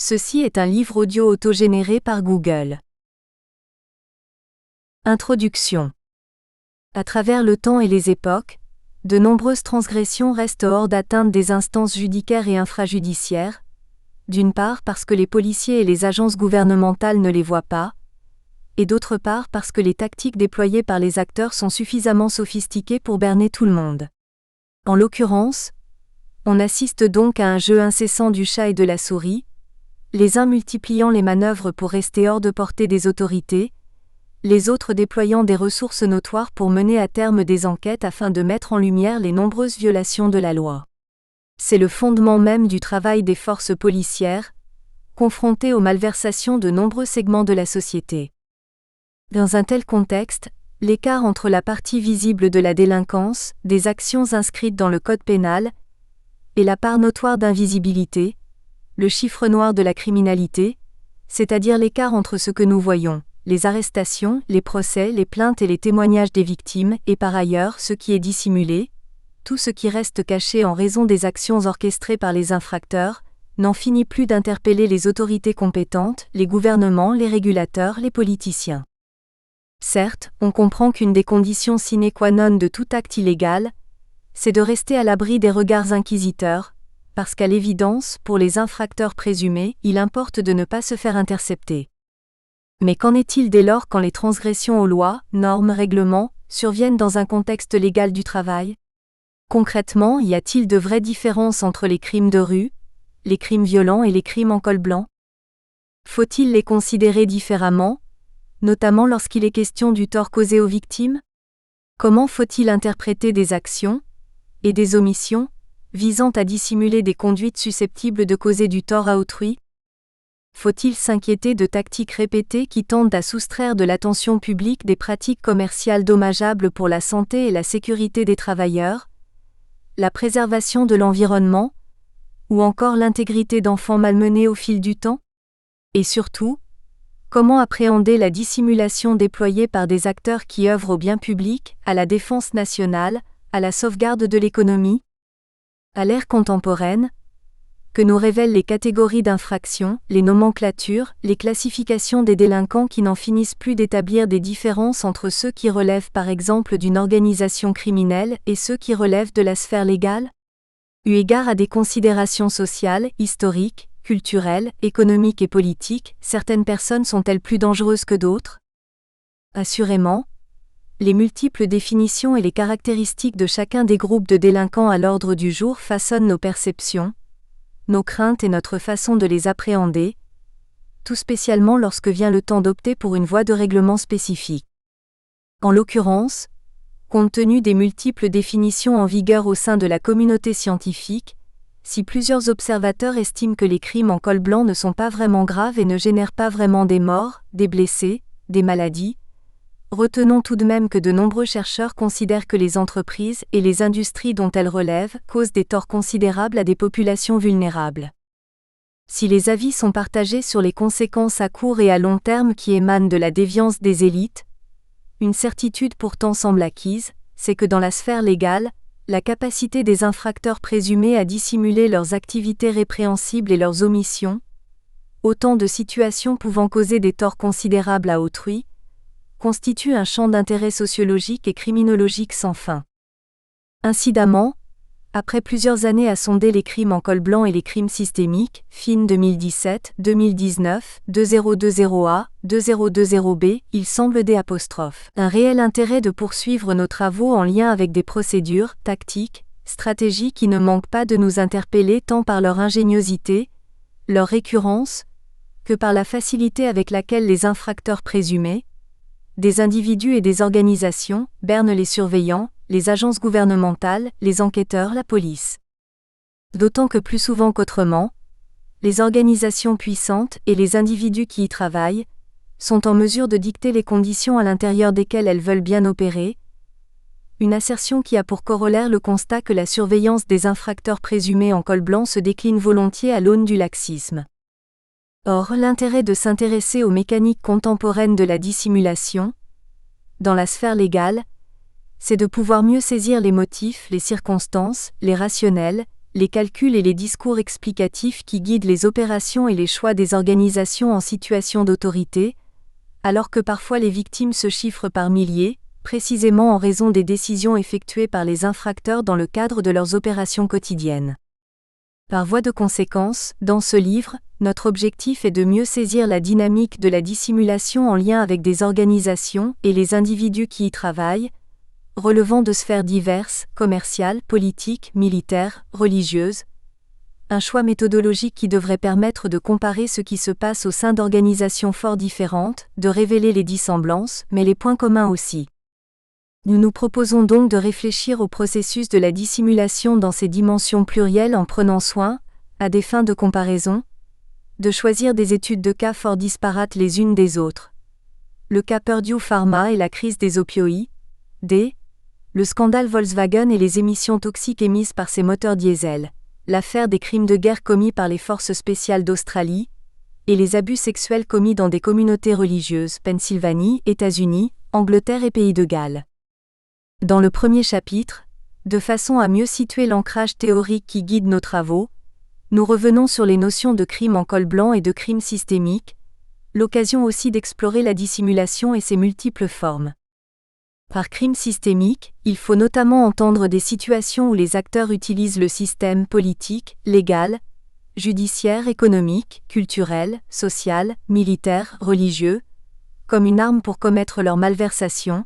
Ceci est un livre audio autogénéré par Google. Introduction. À travers le temps et les époques, de nombreuses transgressions restent hors d'atteinte des instances judiciaires et infrajudiciaires, d'une part parce que les policiers et les agences gouvernementales ne les voient pas, et d'autre part parce que les tactiques déployées par les acteurs sont suffisamment sophistiquées pour berner tout le monde. En l'occurrence, on assiste donc à un jeu incessant du chat et de la souris, les uns multipliant les manœuvres pour rester hors de portée des autorités, les autres déployant des ressources notoires pour mener à terme des enquêtes afin de mettre en lumière les nombreuses violations de la loi. C'est le fondement même du travail des forces policières, confrontées aux malversations de nombreux segments de la société. Dans un tel contexte, l'écart entre la partie visible de la délinquance, des actions inscrites dans le code pénal, et la part notoire d'invisibilité, le chiffre noir de la criminalité, c'est-à-dire l'écart entre ce que nous voyons, les arrestations, les procès, les plaintes et les témoignages des victimes, et par ailleurs ce qui est dissimulé, tout ce qui reste caché en raison des actions orchestrées par les infracteurs, n'en finit plus d'interpeller les autorités compétentes, les gouvernements, les régulateurs, les politiciens. Certes, on comprend qu'une des conditions sine qua non de tout acte illégal, c'est de rester à l'abri des regards inquisiteurs, parce qu'à l'évidence, pour les infracteurs présumés, il importe de ne pas se faire intercepter. Mais qu'en est-il dès lors quand les transgressions aux lois, normes, règlements, surviennent dans un contexte légal du travail ? Concrètement, y a-t-il de vraies différences entre les crimes de rue, les crimes violents et les crimes en col blanc ? Faut-il les considérer différemment, notamment lorsqu'il est question du tort causé aux victimes ? Comment faut-il interpréter des actions et des omissions visant à dissimuler des conduites susceptibles de causer du tort à autrui ? Faut-il s'inquiéter de tactiques répétées qui tendent à soustraire de l'attention publique des pratiques commerciales dommageables pour la santé et la sécurité des travailleurs, la préservation de l'environnement, ou encore l'intégrité d'enfants malmenés au fil du temps ? Et surtout, comment appréhender la dissimulation déployée par des acteurs qui œuvrent au bien public, à la défense nationale, à la sauvegarde de l'économie ? À l'ère contemporaine, que nous révèlent les catégories d'infractions, les nomenclatures, les classifications des délinquants qui n'en finissent plus d'établir des différences entre ceux qui relèvent par exemple d'une organisation criminelle et ceux qui relèvent de la sphère légale ? Eu égard à des considérations sociales, historiques, culturelles, économiques et politiques, certaines personnes sont-elles plus dangereuses que d'autres ? Assurément, les multiples définitions et les caractéristiques de chacun des groupes de délinquants à l'ordre du jour façonnent nos perceptions, nos craintes et notre façon de les appréhender, tout spécialement lorsque vient le temps d'opter pour une voie de règlement spécifique. En l'occurrence, compte tenu des multiples définitions en vigueur au sein de la communauté scientifique, si plusieurs observateurs estiment que les crimes en col blanc ne sont pas vraiment graves et ne génèrent pas vraiment des morts, des blessés, des maladies, retenons tout de même que de nombreux chercheurs considèrent que les entreprises et les industries dont elles relèvent causent des torts considérables à des populations vulnérables. Si les avis sont partagés sur les conséquences à court et à long terme qui émanent de la déviance des élites, une certitude pourtant semble acquise, c'est que dans la sphère légale, la capacité des infracteurs présumés à dissimuler leurs activités répréhensibles et leurs omissions, autant de situations pouvant causer des torts considérables à autrui, constitue un champ d'intérêt sociologique et criminologique sans fin. Incidemment, après plusieurs années à sonder les crimes en col blanc et les crimes systémiques, FIN 2017-2019, 2020A, 2020B, il semble un réel intérêt de poursuivre nos travaux en lien avec des procédures, tactiques, stratégies qui ne manquent pas de nous interpeller tant par leur ingéniosité, leur récurrence, que par la facilité avec laquelle les infracteurs présumés, des individus et des organisations, bernent les surveillants, les agences gouvernementales, les enquêteurs, la police. D'autant que plus souvent qu'autrement, les organisations puissantes et les individus qui y travaillent sont en mesure de dicter les conditions à l'intérieur desquelles elles veulent bien opérer, une assertion qui a pour corollaire le constat que la surveillance des infracteurs présumés en col blanc se décline volontiers à l'aune du laxisme. Or, l'intérêt de s'intéresser aux mécaniques contemporaines de la dissimulation, dans la sphère légale, c'est de pouvoir mieux saisir les motifs, les circonstances, les rationnels, les calculs et les discours explicatifs qui guident les opérations et les choix des organisations en situation d'autorité, alors que parfois les victimes se chiffrent par milliers, précisément en raison des décisions effectuées par les infracteurs dans le cadre de leurs opérations quotidiennes. Par voie de conséquence, dans ce livre, notre objectif est de mieux saisir la dynamique de la dissimulation en lien avec des organisations et les individus qui y travaillent, relevant de sphères diverses, commerciales, politiques, militaires, religieuses. Un choix méthodologique qui devrait permettre de comparer ce qui se passe au sein d'organisations fort différentes, de révéler les dissemblances, mais les points communs aussi. Nous nous proposons donc de réfléchir au processus de la dissimulation dans ses dimensions plurielles en prenant soin, à des fins de comparaison, de choisir des études de cas fort disparates les unes des autres. Le cas Purdue Pharma et la crise des opioïdes, le scandale Volkswagen et les émissions toxiques émises par ses moteurs diesel, l'affaire des crimes de guerre commis par les forces spéciales d'Australie, et les abus sexuels commis dans des communautés religieuses, Pennsylvanie, États-Unis, Angleterre et Pays de Galles. Dans le premier chapitre, de façon à mieux situer l'ancrage théorique qui guide nos travaux, nous revenons sur les notions de crime en col blanc et de crime systémique, l'occasion aussi d'explorer la dissimulation et ses multiples formes. Par crime systémique, il faut notamment entendre des situations où les acteurs utilisent le système politique, légal, judiciaire, économique, culturel, social, militaire, religieux, comme une arme pour commettre leur malversation.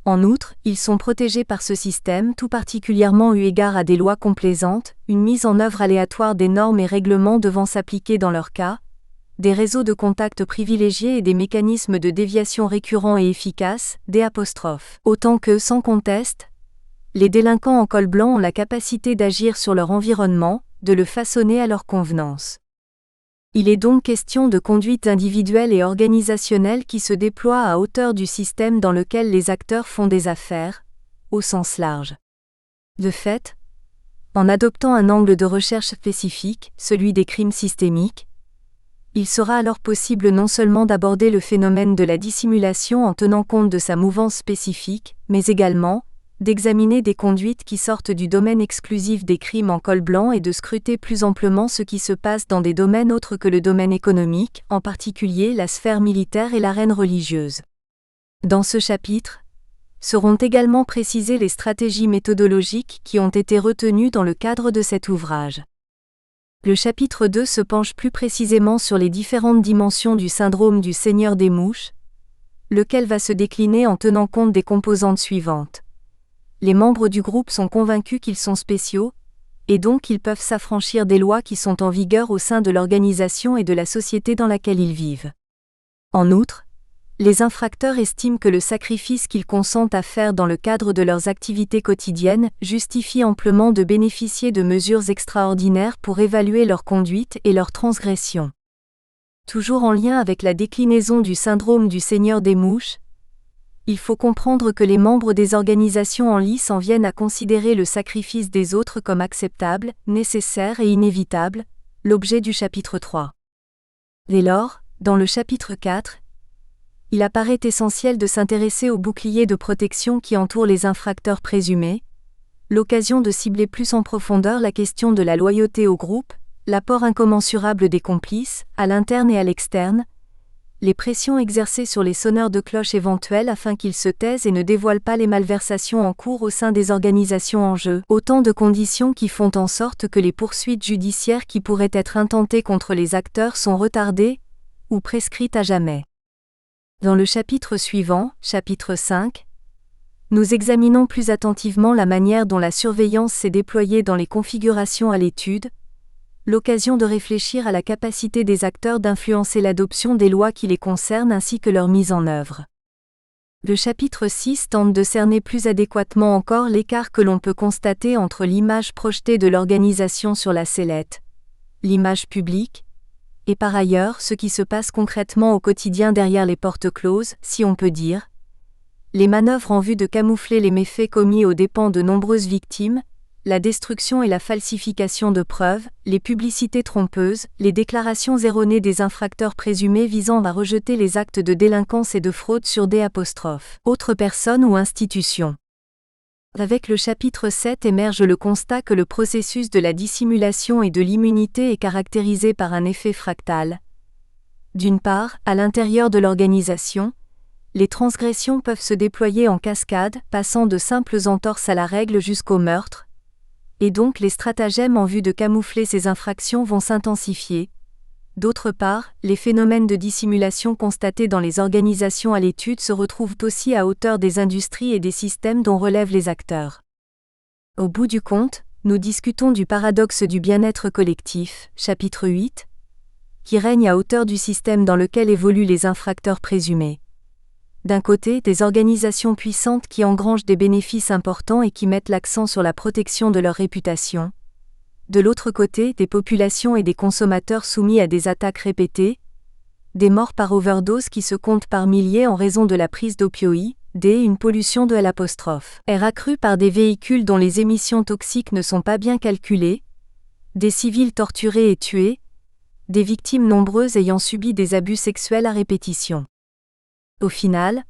En outre, ils sont protégés par ce système tout particulièrement eu égard à des lois complaisantes, une mise en œuvre aléatoire des normes et règlements devant s'appliquer dans leur cas, des réseaux de contacts privilégiés et des mécanismes de déviation récurrents et efficaces, Autant que, sans conteste, les délinquants en col blanc ont la capacité d'agir sur leur environnement, de le façonner à leur convenance. Il est donc question de conduite individuelle et organisationnelle qui se déploie à hauteur du système dans lequel les acteurs font des affaires, au sens large. De fait, en adoptant un angle de recherche spécifique, celui des crimes systémiques, il sera alors possible non seulement d'aborder le phénomène de la dissimulation en tenant compte de sa mouvance spécifique, mais également, d'examiner des conduites qui sortent du domaine exclusif des crimes en col blanc et de scruter plus amplement ce qui se passe dans des domaines autres que le domaine économique, en particulier la sphère militaire et l'arène religieuse. Dans ce chapitre, seront également précisées les stratégies méthodologiques qui ont été retenues dans le cadre de cet ouvrage. Le chapitre 2 se penche plus précisément sur les différentes dimensions du syndrome du Seigneur des mouches, lequel va se décliner en tenant compte des composantes suivantes. Les membres du groupe sont convaincus qu'ils sont spéciaux, et donc ils peuvent s'affranchir des lois qui sont en vigueur au sein de l'organisation et de la société dans laquelle ils vivent. En outre, les infracteurs estiment que le sacrifice qu'ils consentent à faire dans le cadre de leurs activités quotidiennes justifie amplement de bénéficier de mesures extraordinaires pour évaluer leur conduite et leurs transgressions. Toujours en lien avec la déclinaison du syndrome du Seigneur des mouches, il faut comprendre que les membres des organisations en lice en viennent à considérer le sacrifice des autres comme acceptable, nécessaire et inévitable, l'objet du chapitre 3. Dès lors, dans le chapitre 4, il apparaît essentiel de s'intéresser aux boucliers de protection qui entourent les infracteurs présumés, l'occasion de cibler plus en profondeur la question de la loyauté au groupe, l'apport incommensurable des complices, à l'interne et à l'externe, les pressions exercées sur les sonneurs de cloche éventuels afin qu'ils se taisent et ne dévoilent pas les malversations en cours au sein des organisations en jeu, autant de conditions qui font en sorte que les poursuites judiciaires qui pourraient être intentées contre les acteurs sont retardées ou prescrites à jamais. Dans le chapitre suivant, chapitre 5, nous examinons plus attentivement la manière dont la surveillance s'est déployée dans les configurations à l'étude, l'occasion de réfléchir à la capacité des acteurs d'influencer l'adoption des lois qui les concernent ainsi que leur mise en œuvre. Le chapitre 6 tente de cerner plus adéquatement encore l'écart que l'on peut constater entre l'image projetée de l'organisation sur la sellette, l'image publique, et par ailleurs ce qui se passe concrètement au quotidien derrière les portes closes, si on peut dire, les manœuvres en vue de camoufler les méfaits commis aux dépens de nombreuses victimes, la destruction et la falsification de preuves, les publicités trompeuses, les déclarations erronées des infracteurs présumés visant à rejeter les actes de délinquance et de fraude sur des autres personnes ou institutions. Avec le chapitre 7 émerge le constat que le processus de la dissimulation et de l'immunité est caractérisé par un effet fractal. D'une part, à l'intérieur de l'organisation, les transgressions peuvent se déployer en cascade, passant de simples entorses à la règle jusqu'au meurtre, et donc les stratagèmes en vue de camoufler ces infractions vont s'intensifier. D'autre part, les phénomènes de dissimulation constatés dans les organisations à l'étude se retrouvent aussi à hauteur des industries et des systèmes dont relèvent les acteurs. Au bout du compte, nous discutons du paradoxe du bien-être collectif, chapitre 8, qui règne à hauteur du système dans lequel évoluent les infracteurs présumés. D'un côté, des organisations puissantes qui engrangent des bénéfices importants et qui mettent l'accent sur la protection de leur réputation. De l'autre côté, des populations et des consommateurs soumis à des attaques répétées, des morts par overdose qui se comptent par milliers en raison de la prise d'opioïdes, une pollution de L', air accrue par des véhicules dont les émissions toxiques ne sont pas bien calculées, des civils torturés et tués, des victimes nombreuses ayant subi des abus sexuels à répétition. Au final,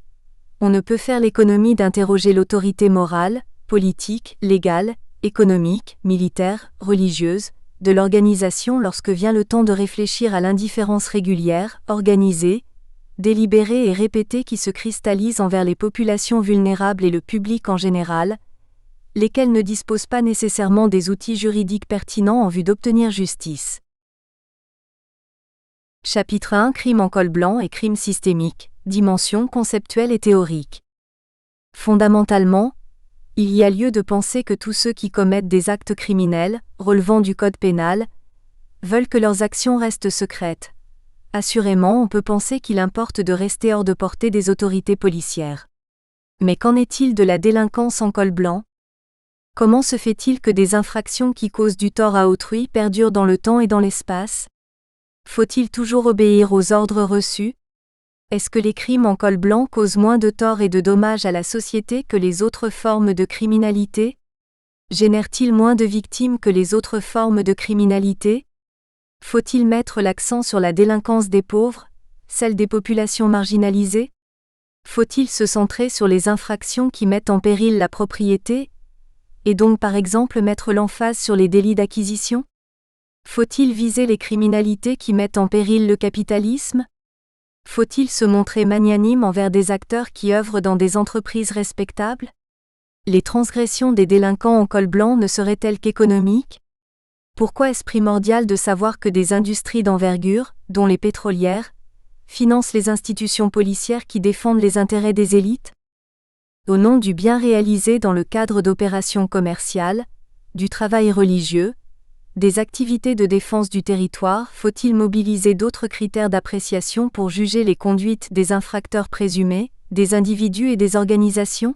on ne peut faire l'économie d'interroger l'autorité morale, politique, légale, économique, militaire, religieuse, de l'organisation lorsque vient le temps de réfléchir à l'indifférence régulière, organisée, délibérée et répétée qui se cristallise envers les populations vulnérables et le public en général, lesquels ne disposent pas nécessairement des outils juridiques pertinents en vue d'obtenir justice. Chapitre 1 Crime en col blanc et crime systémique, dimension conceptuelle et théorique. Fondamentalement, il y a lieu de penser que tous ceux qui commettent des actes criminels, relevant du code pénal, veulent que leurs actions restent secrètes. Assurément, on peut penser qu'il importe de rester hors de portée des autorités policières. Mais qu'en est-il de la délinquance en col blanc ? Comment se fait-il que des infractions qui causent du tort à autrui perdurent dans le temps et dans l'espace ? Faut-il toujours obéir aux ordres reçus ? Est-ce que les crimes en col blanc causent moins de tort et de dommages à la société que les autres formes de criminalité ? Génèrent-ils moins de victimes que les autres formes de criminalité ? Faut-il mettre l'accent sur la délinquance des pauvres, celle des populations marginalisées ? Faut-il se centrer sur les infractions qui mettent en péril la propriété, et donc par exemple mettre l'emphase sur les délits d'acquisition ? Faut-il viser les criminalités qui mettent en péril le capitalisme ? Faut-il se montrer magnanime envers des acteurs qui œuvrent dans des entreprises respectables ? Les transgressions des délinquants en col blanc ne seraient-elles qu'économiques ? Pourquoi est-ce primordial de savoir que des industries d'envergure, dont les pétrolières, financent les institutions policières qui défendent les intérêts des élites ? Au nom du bien réalisé dans le cadre d'opérations commerciales, du travail religieux, des activités de défense du territoire, faut-il mobiliser d'autres critères d'appréciation pour juger les conduites des infracteurs présumés, des individus et des organisations ?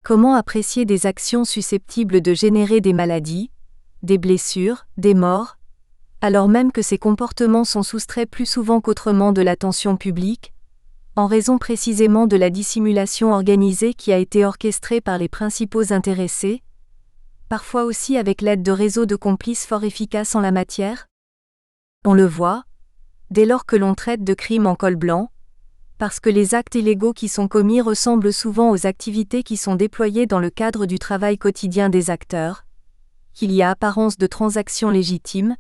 Comment apprécier des actions susceptibles de générer des maladies, des blessures, des morts, alors même que ces comportements sont soustraits plus souvent qu'autrement de l'attention publique, en raison précisément de la dissimulation organisée qui a été orchestrée par les principaux intéressés, parfois aussi avec l'aide de réseaux de complices fort efficaces en la matière ? On le voit, dès lors que l'on traite de crimes en col blanc, parce que les actes illégaux qui sont commis ressemblent souvent aux activités qui sont déployées dans le cadre du travail quotidien des acteurs, qu'il y a apparence de transactions légitimes,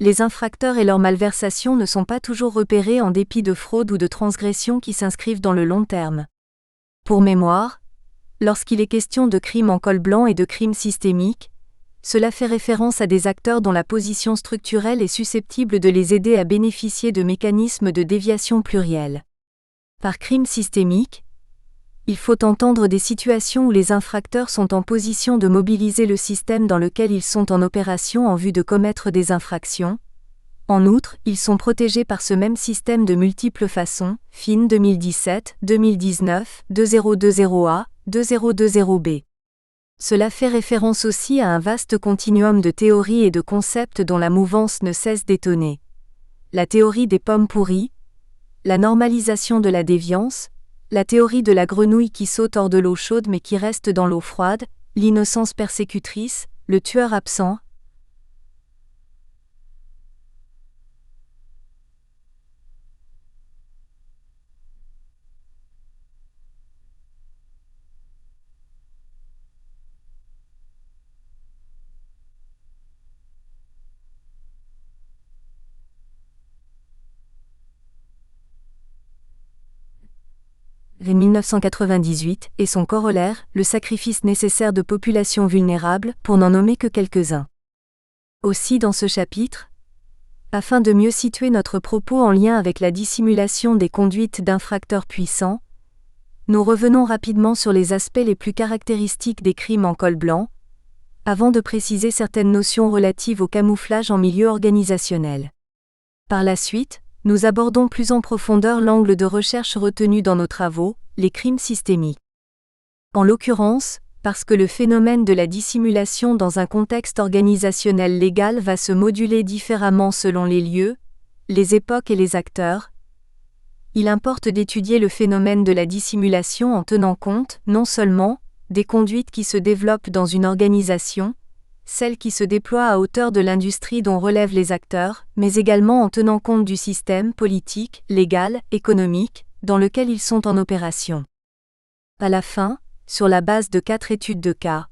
les infracteurs et leurs malversations ne sont pas toujours repérés en dépit de fraudes ou de transgressions qui s'inscrivent dans le long terme. Pour mémoire, lorsqu'il est question de crimes en col blanc et de crimes systémiques, cela fait référence à des acteurs dont la position structurelle est susceptible de les aider à bénéficier de mécanismes de déviation pluriels. Par crime systémique, il faut entendre des situations où les infracteurs sont en position de mobiliser le système dans lequel ils sont en opération en vue de commettre des infractions. En outre, ils sont protégés par ce même système de multiples façons, FIN 2017, 2019, 2020A, 2020B. Cela fait référence aussi à un vaste continuum de théories et de concepts dont la mouvance ne cesse d'étonner. La théorie des pommes pourries, la normalisation de la déviance, la théorie de la grenouille qui saute hors de l'eau chaude mais qui reste dans l'eau froide, l'innocence persécutrice, le tueur absent. 1998, et son corollaire, le sacrifice nécessaire de populations vulnérables, pour n'en nommer que quelques-uns. Aussi dans ce chapitre, afin de mieux situer notre propos en lien avec la dissimulation des conduites d'infracteurs puissants, nous revenons rapidement sur les aspects les plus caractéristiques des crimes en col blanc, avant de préciser certaines notions relatives au camouflage en milieu organisationnel. Par la suite, nous abordons plus en profondeur l'angle de recherche retenu dans nos travaux, les crimes systémiques. En l'occurrence, parce que le phénomène de la dissimulation dans un contexte organisationnel légal va se moduler différemment selon les lieux, les époques et les acteurs, il importe d'étudier le phénomène de la dissimulation en tenant compte, non seulement, des conduites qui se développent dans une organisation, celles qui se déploient à hauteur de l'industrie dont relèvent les acteurs, mais également en tenant compte du système politique, légal, économique, dans lequel ils sont en opération. À la fin, sur la base de 4 études de cas,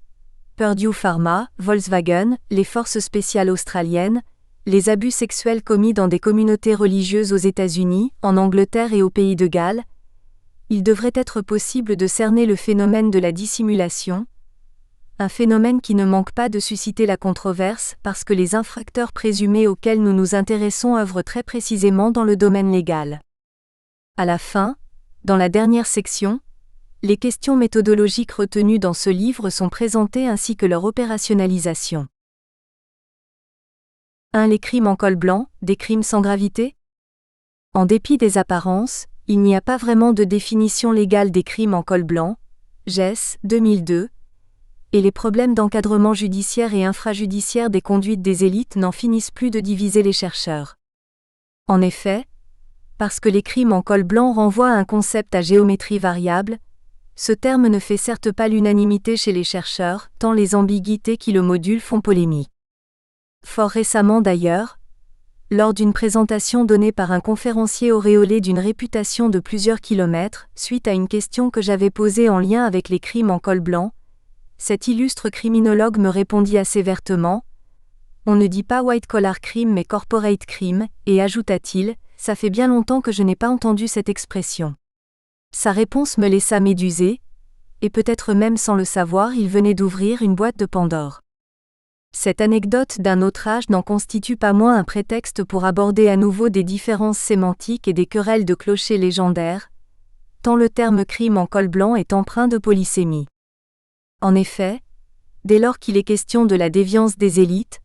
Purdue Pharma, Volkswagen, les forces spéciales australiennes, les abus sexuels commis dans des communautés religieuses aux États-Unis, en Angleterre et au Pays de Galles, il devrait être possible de cerner le phénomène de la dissimulation, un phénomène qui ne manque pas de susciter la controverse parce que les infracteurs présumés auxquels nous nous intéressons œuvrent très précisément dans le domaine légal. À la fin, dans la dernière section, les questions méthodologiques retenues dans ce livre sont présentées ainsi que leur opérationnalisation. 1. Les crimes en col blanc, des crimes sans gravité ? En dépit des apparences, il n'y a pas vraiment de définition légale des crimes en col blanc, GES, 2002, et les problèmes d'encadrement judiciaire et infrajudiciaire des conduites des élites n'en finissent plus de diviser les chercheurs. En effet, parce que les crimes en col blanc renvoient à un concept à géométrie variable, ce terme ne fait certes pas l'unanimité chez les chercheurs, tant les ambiguïtés qui le modulent font polémique. Fort récemment d'ailleurs, lors d'une présentation donnée par un conférencier auréolé d'une réputation de plusieurs kilomètres, suite à une question que j'avais posée en lien avec les crimes en col blanc, cet illustre criminologue me répondit assez vertement « On ne dit pas white collar crime mais corporate crime » et ajouta-t-il « Ça fait bien longtemps que je n'ai pas entendu cette expression ». Sa réponse me laissa médusé, et peut-être même sans le savoir il venait d'ouvrir une boîte de Pandore. Cette anecdote d'un autre âge n'en constitue pas moins un prétexte pour aborder à nouveau des différences sémantiques et des querelles de clochers légendaires, tant le terme crime en col blanc est empreint de polysémie. En effet, dès lors qu'il est question de la déviance des élites,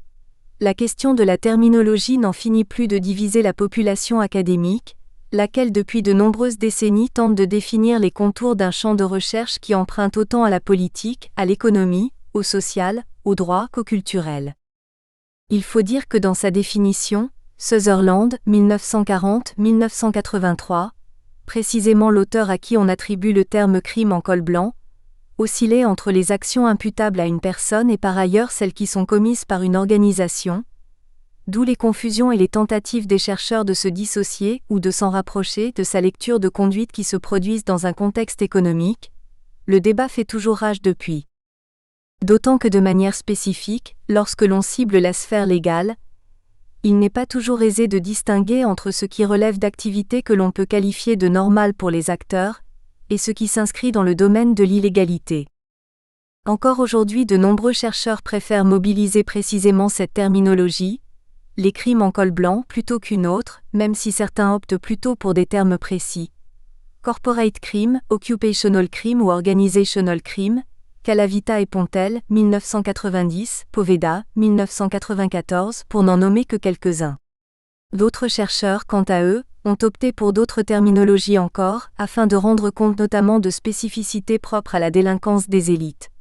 la question de la terminologie n'en finit plus de diviser la population académique, laquelle depuis de nombreuses décennies tente de définir les contours d'un champ de recherche qui emprunte autant à la politique, à l'économie, au social, au droit qu'au culturel. Il faut dire que dans sa définition, Sutherland, 1940-1983, précisément l'auteur à qui on attribue le terme crime en col blanc, oscillait entre les actions imputables à une personne et par ailleurs celles qui sont commises par une organisation, d'où les confusions et les tentatives des chercheurs de se dissocier ou de s'en rapprocher de sa lecture de conduites qui se produisent dans un contexte économique. Le débat fait toujours rage depuis. D'autant que de manière spécifique, lorsque l'on cible la sphère légale, il n'est pas toujours aisé de distinguer entre ce qui relève d'activités que l'on peut qualifier de normales pour les acteurs, et ce qui s'inscrit dans le domaine de l'illégalité. Encore aujourd'hui de nombreux chercheurs préfèrent mobiliser précisément cette terminologie, les crimes en col blanc plutôt qu'une autre, même si certains optent plutôt pour des termes précis. Corporate crime, occupational crime ou organizational crime, Calavita et Pontel, 1990, Poveda, 1994, pour n'en nommer que quelques-uns. D'autres chercheurs, quant à eux, ont opté pour d'autres terminologies encore, afin de rendre compte notamment de spécificités propres à la délinquance des élites.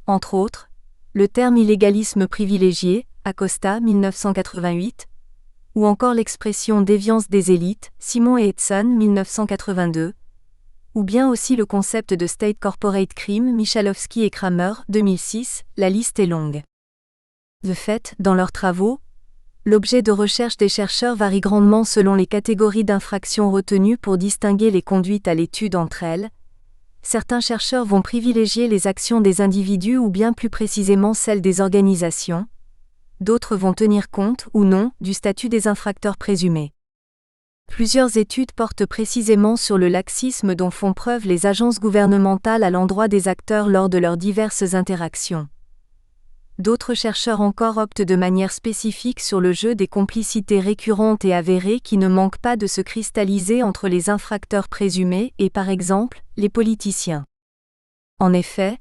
Entre autres, le terme illégalisme privilégié, Acosta, 1988, ou encore l'expression déviance des élites, Simon et Edson, 1982, ou bien aussi le concept de State Corporate Crime, Michalowski et Kramer, 2006, la liste est longue. De fait, dans leurs travaux, l'objet de recherche des chercheurs varie grandement selon les catégories d'infractions retenues pour distinguer les conduites à l'étude entre elles. Certains chercheurs vont privilégier les actions des individus ou bien plus précisément celles des organisations. D'autres vont tenir compte, ou non, du statut des infracteurs présumés. Plusieurs études portent précisément sur le laxisme dont font preuve les agences gouvernementales à l'endroit des acteurs lors de leurs diverses interactions. D'autres chercheurs encore optent de manière spécifique sur le jeu des complicités récurrentes et avérées qui ne manquent pas de se cristalliser entre les infracteurs présumés et, par exemple, les politiciens. En effet,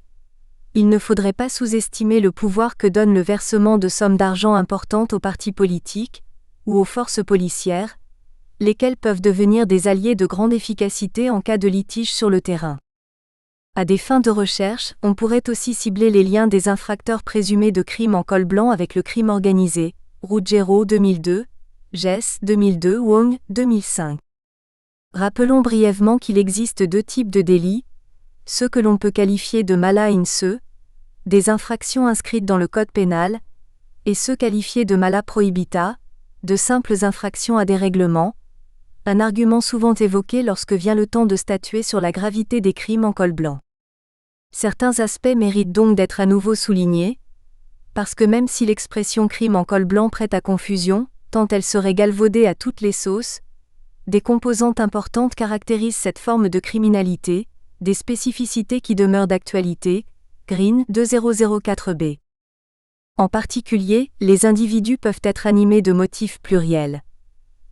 il ne faudrait pas sous-estimer le pouvoir que donne le versement de sommes d'argent importantes aux partis politiques ou aux forces policières, lesquels peuvent devenir des alliés de grande efficacité en cas de litige sur le terrain. À des fins de recherche, on pourrait aussi cibler les liens des infracteurs présumés de crimes en col blanc avec le crime organisé, Ruggiero 2002, Jess 2002, Wong 2005. Rappelons brièvement qu'il existe deux types de délits, ceux que l'on peut qualifier de mala in se, des infractions inscrites dans le code pénal, et ceux qualifiés de mala prohibita, de simples infractions à des règlements, un argument souvent évoqué lorsque vient le temps de statuer sur la gravité des crimes en col blanc. Certains aspects méritent donc d'être à nouveau soulignés, parce que même si l'expression crime en col blanc prête à confusion, tant elle serait galvaudée à toutes les sauces, des composantes importantes caractérisent cette forme de criminalité, des spécificités qui demeurent d'actualité, Green 2004b. En particulier, les individus peuvent être animés de motifs pluriels.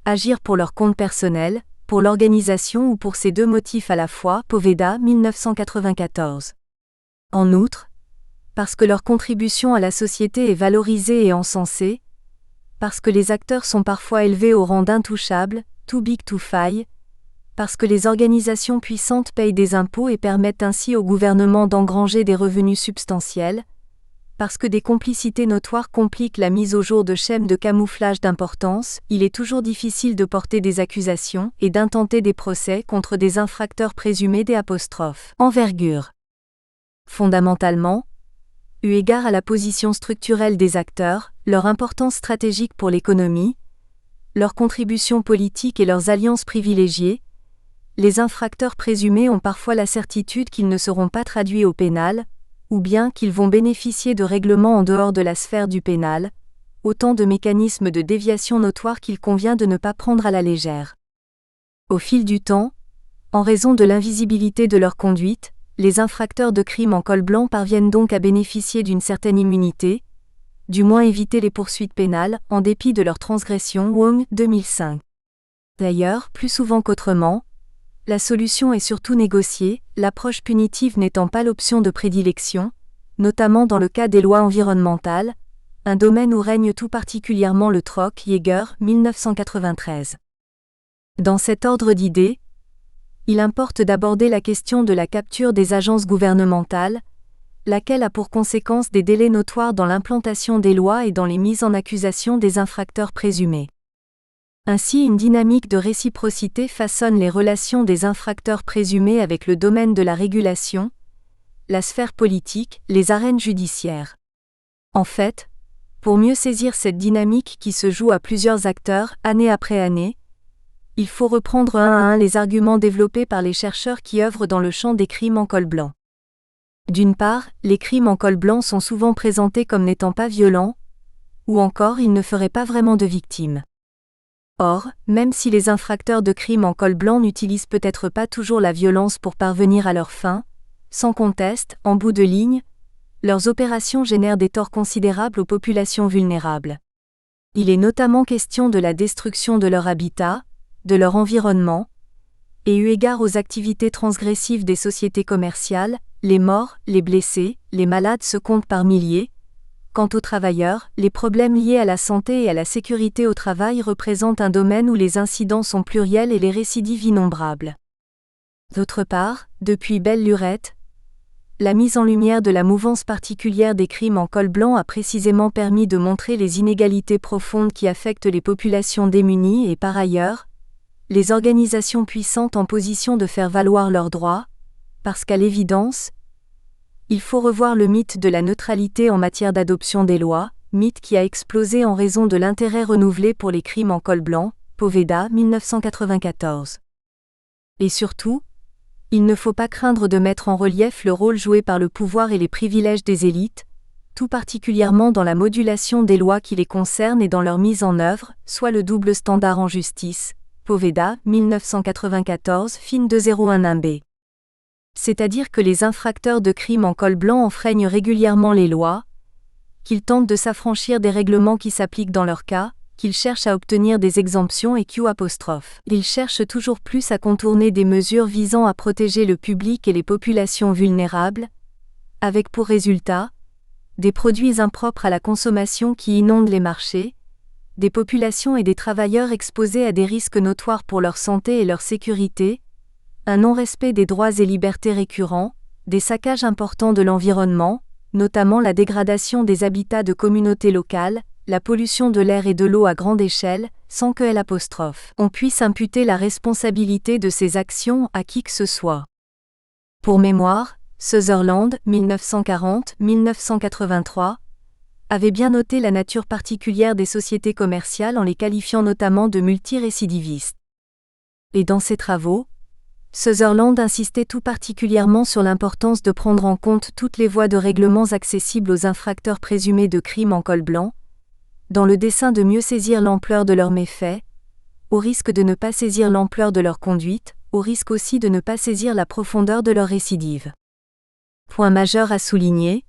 Agir pour leur compte personnel, pour l'organisation ou pour ces deux motifs à la fois, Poveda 1994. En outre, parce que leur contribution à la société est valorisée et encensée, parce que les acteurs sont parfois élevés au rang d'intouchables, too big to fail, parce que les organisations puissantes payent des impôts et permettent ainsi au gouvernement d'engranger des revenus substantiels, parce que des complicités notoires compliquent la mise au jour de schèmes de camouflage d'importance, il est toujours difficile de porter des accusations et d'intenter des procès contre des infracteurs présumés des envergure. Fondamentalement, eu égard à la position structurelle des acteurs, leur importance stratégique pour l'économie, leur contribution politique et leurs alliances privilégiées, les infracteurs présumés ont parfois la certitude qu'ils ne seront pas traduits au pénal, ou bien qu'ils vont bénéficier de règlements en dehors de la sphère du pénal, autant de mécanismes de déviation notoires qu'il convient de ne pas prendre à la légère. Au fil du temps, en raison de l'invisibilité de leur conduite, les infracteurs de crimes en col blanc parviennent donc à bénéficier d'une certaine immunité, du moins éviter les poursuites pénales, en dépit de leurs transgressions. Wong 2005. D'ailleurs, plus souvent qu'autrement, la solution est surtout négociée, l'approche punitive n'étant pas l'option de prédilection, notamment dans le cas des lois environnementales, un domaine où règne tout particulièrement le troc Jaeger 1993. Dans cet ordre d'idées, il importe d'aborder la question de la capture des agences gouvernementales, laquelle a pour conséquence des délais notoires dans l'implantation des lois et dans les mises en accusation des infracteurs présumés. Ainsi, une dynamique de réciprocité façonne les relations des infracteurs présumés avec le domaine de la régulation, la sphère politique, les arènes judiciaires. En fait, pour mieux saisir cette dynamique qui se joue à plusieurs acteurs, année après année, il faut reprendre un à un les arguments développés par les chercheurs qui œuvrent dans le champ des crimes en col blanc. D'une part, les crimes en col blanc sont souvent présentés comme n'étant pas violents, ou encore ils ne feraient pas vraiment de victimes. Or, même si les infracteurs de crimes en col blanc n'utilisent peut-être pas toujours la violence pour parvenir à leurs fins, sans conteste, en bout de ligne, leurs opérations génèrent des torts considérables aux populations vulnérables. Il est notamment question de la destruction de leur habitat, de leur environnement, et eu égard aux activités transgressives des sociétés commerciales, les morts, les blessés, les malades se comptent par milliers. Quant aux travailleurs, les problèmes liés à la santé et à la sécurité au travail représentent un domaine où les incidents sont pluriels et les récidives innombrables. D'autre part, depuis belle lurette, la mise en lumière de la mouvance particulière des crimes en col blanc a précisément permis de montrer les inégalités profondes qui affectent les populations démunies et par ailleurs, les organisations puissantes en position de faire valoir leurs droits, parce qu'à l'évidence, il faut revoir le mythe de la neutralité en matière d'adoption des lois, mythe qui a explosé en raison de l'intérêt renouvelé pour les crimes en col blanc, Poveda 1994. Et surtout, il ne faut pas craindre de mettre en relief le rôle joué par le pouvoir et les privilèges des élites, tout particulièrement dans la modulation des lois qui les concernent et dans leur mise en œuvre, soit le double standard en justice, Poveda, 1994, fin 2011b. C'est-à-dire que les infracteurs de crimes en col blanc enfreignent régulièrement les lois, qu'ils tentent de s'affranchir des règlements qui s'appliquent dans leur cas, qu'ils cherchent à obtenir des exemptions et qu'ils cherchent toujours plus à contourner des mesures visant à protéger le public et les populations vulnérables, avec pour résultat des produits impropres à la consommation qui inondent les marchés, des populations et des travailleurs exposés à des risques notoires pour leur santé et leur sécurité, un non-respect des droits et libertés récurrents, des saccages importants de l'environnement, notamment la dégradation des habitats de communautés locales, la pollution de l'air et de l'eau à grande échelle, sans que on puisse imputer la responsabilité de ces actions à qui que ce soit. Pour mémoire, Sutherland, 1940-1983, avait bien noté la nature particulière des sociétés commerciales en les qualifiant notamment de multirécidivistes. Et dans ses travaux, Sutherland insistait tout particulièrement sur l'importance de prendre en compte toutes les voies de règlements accessibles aux infracteurs présumés de crimes en col blanc, dans le dessein de mieux saisir l'ampleur de leurs méfaits, au risque de ne pas saisir l'ampleur de leur conduite, au risque aussi de ne pas saisir la profondeur de leur récidive. Point majeur à souligner,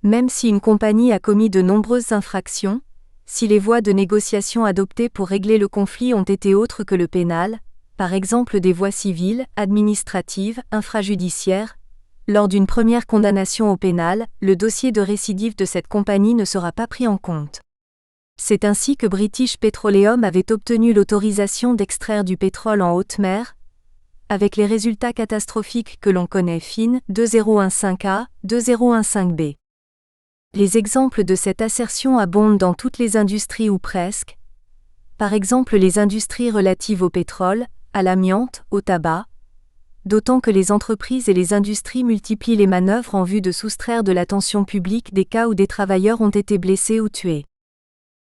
même si une compagnie a commis de nombreuses infractions, si les voies de négociation adoptées pour régler le conflit ont été autres que le pénal, par exemple des voies civiles, administratives, infrajudiciaires, lors d'une première condamnation au pénal, le dossier de récidive de cette compagnie ne sera pas pris en compte. C'est ainsi que British Petroleum avait obtenu l'autorisation d'extraire du pétrole en haute mer, avec les résultats catastrophiques que l'on connaît fin 2015A, 2015B. Les exemples de cette assertion abondent dans toutes les industries ou presque, par exemple les industries relatives au pétrole, à l'amiante, au tabac, d'autant que les entreprises et les industries multiplient les manœuvres en vue de soustraire de l'attention publique des cas où des travailleurs ont été blessés ou tués.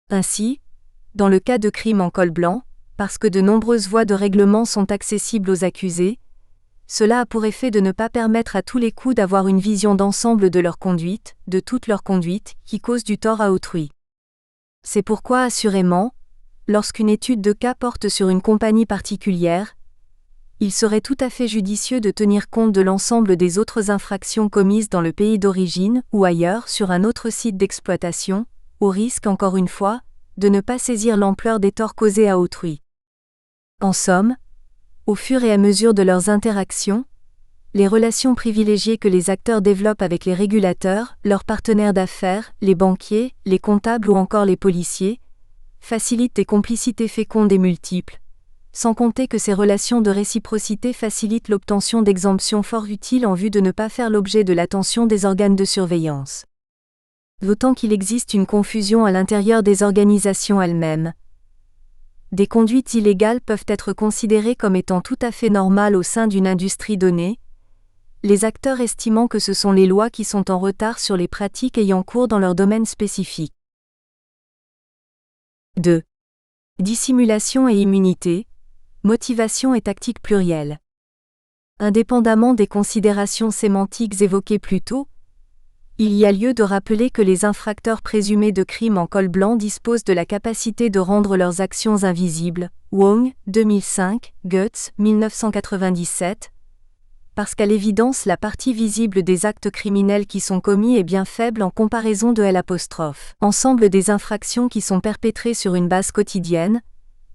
Ainsi, dans le cas de crimes en col blanc, parce que de nombreuses voies de règlement sont accessibles aux accusés, cela a pour effet de ne pas permettre à tous les coups d'avoir une vision d'ensemble de leur conduite, de toute leur conduite, qui cause du tort à autrui. C'est pourquoi assurément, lorsqu'une étude de cas porte sur une compagnie particulière, il serait tout à fait judicieux de tenir compte de l'ensemble des autres infractions commises dans le pays d'origine ou ailleurs sur un autre site d'exploitation, au risque, encore une fois, de ne pas saisir l'ampleur des torts causés à autrui. En somme, au fur et à mesure de leurs interactions, les relations privilégiées que les acteurs développent avec les régulateurs, leurs partenaires d'affaires, les banquiers, les comptables ou encore les policiers, facilitent des complicités fécondes et multiples, sans compter que ces relations de réciprocité facilitent l'obtention d'exemptions fort utiles en vue de ne pas faire l'objet de l'attention des organes de surveillance. D'autant qu'il existe une confusion à l'intérieur des organisations elles-mêmes. Des conduites illégales peuvent être considérées comme étant tout à fait normales au sein d'une industrie donnée, les acteurs estimant que ce sont les lois qui sont en retard sur les pratiques ayant cours dans leur domaine spécifique. 2. Dissimulation et immunité, motivation et tactique plurielle. Indépendamment des considérations sémantiques évoquées plus tôt, il y a lieu de rappeler que les infracteurs présumés de crimes en col blanc disposent de la capacité de rendre leurs actions invisibles, Wong, 2005, Goetz, 1997, parce qu'à l'évidence la partie visible des actes criminels qui sont commis est bien faible en comparaison de l'ensemble des infractions qui sont perpétrées sur une base quotidienne,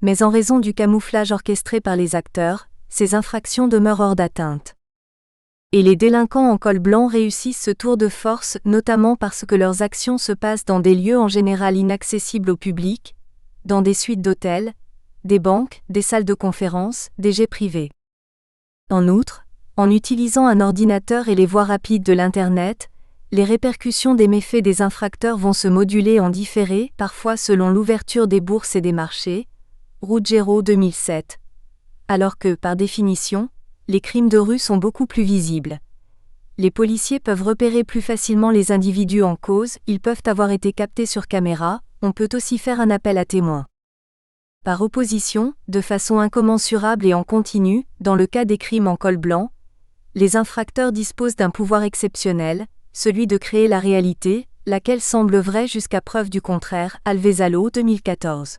mais en raison du camouflage orchestré par les acteurs, ces infractions demeurent hors d'atteinte. Et les délinquants en col blanc réussissent ce tour de force notamment parce que leurs actions se passent dans des lieux en général inaccessibles au public, dans des suites d'hôtels, des banques, des salles de conférence, des jets privés. En outre, en utilisant un ordinateur et les voies rapides de l'Internet, les répercussions des méfaits des infracteurs vont se moduler en différé, parfois selon l'ouverture des bourses et des marchés, Ruggiero 2007. Alors que, par définition, les crimes de rue sont beaucoup plus visibles. Les policiers peuvent repérer plus facilement les individus en cause, ils peuvent avoir été captés sur caméra, on peut aussi faire un appel à témoins. Par opposition, de façon incommensurable et en continu, dans le cas des crimes en col blanc, les infracteurs disposent d'un pouvoir exceptionnel, celui de créer la réalité, laquelle semble vraie jusqu'à preuve du contraire, Alvezalo 2014.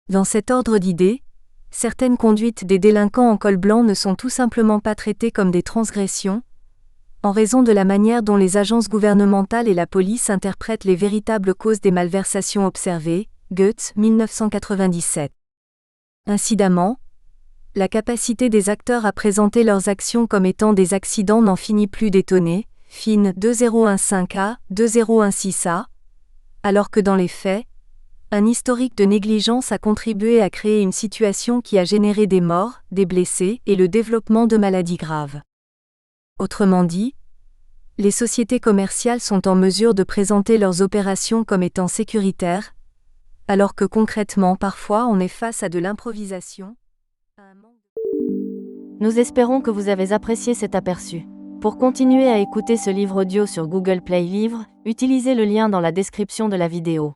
Dans cet ordre d'idées, Certaines conduites des délinquants en col blanc ne sont tout simplement pas traitées comme des transgressions, en raison de la manière dont les agences gouvernementales et la police interprètent les véritables causes des malversations observées. Goethe, 1997. Incidemment, la capacité des acteurs à présenter leurs actions comme étant des accidents n'en finit plus d'étonner. Fine 2015A, 2016A, alors que dans les faits, un historique de négligence a contribué à créer une situation qui a généré des morts, des blessés et le développement de maladies graves. Autrement dit, les sociétés commerciales sont en mesure de présenter leurs opérations comme étant sécuritaires, alors que concrètement parfois on est face à de l'improvisation. Nous espérons que vous avez apprécié cet aperçu. Pour continuer à écouter ce livre audio sur Google Play Livres, utilisez le lien dans la description de la vidéo.